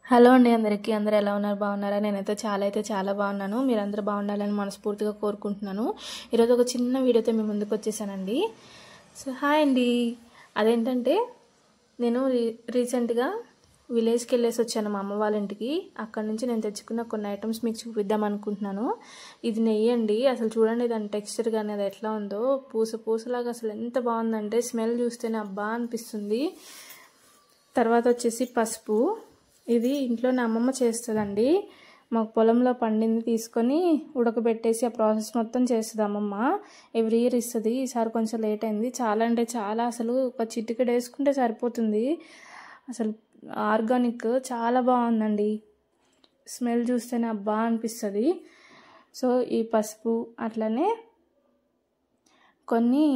Hello అండి అందరికీ. అందరూ ఎలా ఉన్నారు? బాగున్నారా? నేనైతే చాలా బాగున్నాను. మీరందరూ బాగుండాలని మనస్ఫూర్తిగా కోరుకుంటున్నాను. ఈరోజు ఒక చిన్న వీడియోతో మీ ముందుకు వచ్చేసానండి. సో హాయ్ అండి. అదేంటంటే నేను రీసెంట్గా విలేజ్కి వెళ్ళేసి వచ్చాను మా అమ్మ వాళ్ళ ఇంటికి. అక్కడ నుంచి నేను తెచ్చుకున్న కొన్ని ఐటమ్స్ మీకు చూపిద్దాం అనుకుంటున్నాను. ఇది నెయ్యి అండి. అసలు చూడండి దాని టెక్స్చర్ కానీ అది ఎట్లా ఉందో, పూసలాగా అసలు ఎంత బాగుందంటే స్మెల్ చూస్తేనే అబ్బా అనిపిస్తుంది. తర్వాత వచ్చేసి పసుపు. ఇది ఇంట్లో నా అమ్మమ్మ చేస్తుందండి. మాకు పొలంలో పండింది తీసుకొని ఉడకబెట్టేసి ఆ ప్రాసెస్ మొత్తం చేస్తుంది అమ్మమ్మ. ఎవ్రీ ఇయర్ ఇస్తుంది. ఈసారి కొంచెం లేట్ అయింది. చాలా అంటే చాలా, అసలు ఒక చిటికెడు వేసుకుంటే సరిపోతుంది. అసలు ఆర్గానిక్ చాలా బాగుందండి. స్మెల్ చూస్తేనే అబ్బా అనిపిస్తుంది. సో ఈ పసుపు, అట్లనే కొన్ని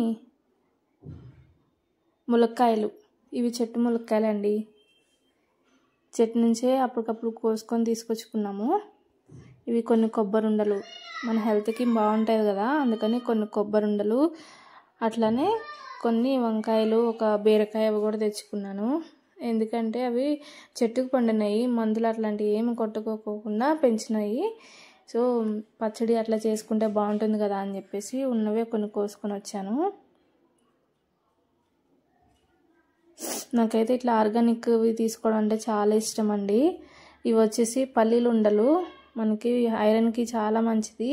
ములక్కాయలు. ఇవి చెట్టు ములక్కాయలు అండి. చెట్టు నుంచే అప్పటికప్పుడు కోసుకొని తీసుకొచ్చుకున్నాము. ఇవి కొన్ని కొబ్బరి ఉండలు, మన హెల్త్కి బాగుంటుంది కదా, అందుకని కొన్ని కొబ్బరి ఉండలు, అట్లనే కొన్ని వంకాయలు, ఒక బీరకాయ కూడా తెచ్చుకున్నాను. ఎందుకంటే అవి చెట్టుకు పండినాయి, మందులు అట్లాంటివి ఏమి కొట్టుకోకుండా పెంచినాయి. సో పచ్చడి అట్లా చేసుకుంటే బాగుంటుంది కదా అని చెప్పేసి ఉన్నవే కొన్ని కోసుకొని వచ్చాను. నాకైతే ఇట్లా ఆర్గానిక్వి తీసుకోవడం అంటే చాలా ఇష్టం అండి. ఇవి వచ్చేసి పల్లీలు ఉండలు, మనకి ఐరన్కి చాలా మంచిది.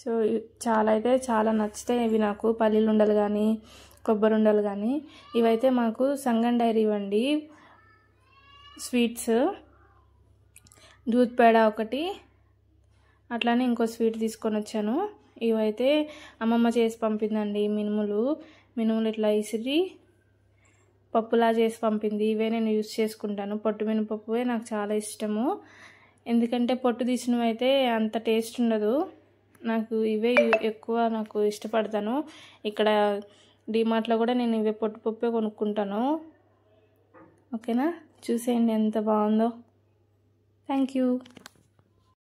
సో చాలా నచ్చుతాయి ఇవి నాకు, పల్లీలు ఉండలు కానీ కొబ్బరి ఉండలు కానీ. ఇవైతే మాకు సంగం డైరీ ఇవ్వండి స్వీట్స్. దూద్ పేడ ఒకటి, అట్లానే ఇంకో స్వీట్ తీసుకొని వచ్చాను. ఇవైతే అమ్మమ్మ చేసి పంపిందండి. మినుములు ఇట్లా ఇసిరి పప్పులా చేసి పంపింది. ఇవే నేను యూజ్ చేసుకుంటాను. పొట్టు మినపప్పువే నాకు చాలా ఇష్టము. ఎందుకంటే పొట్టు తీసినవి అయితే అంత టేస్ట్ ఉండదు. నాకు ఇవే ఎక్కువ నాకు ఇష్టపడతాను. ఇక్కడ డిమార్ట్లో కూడా నేను ఇవే పొట్టు పప్పే కొనుక్కుంటాను. ఓకేనా, చూసేయండి ఎంత బాగుందో. Thank you.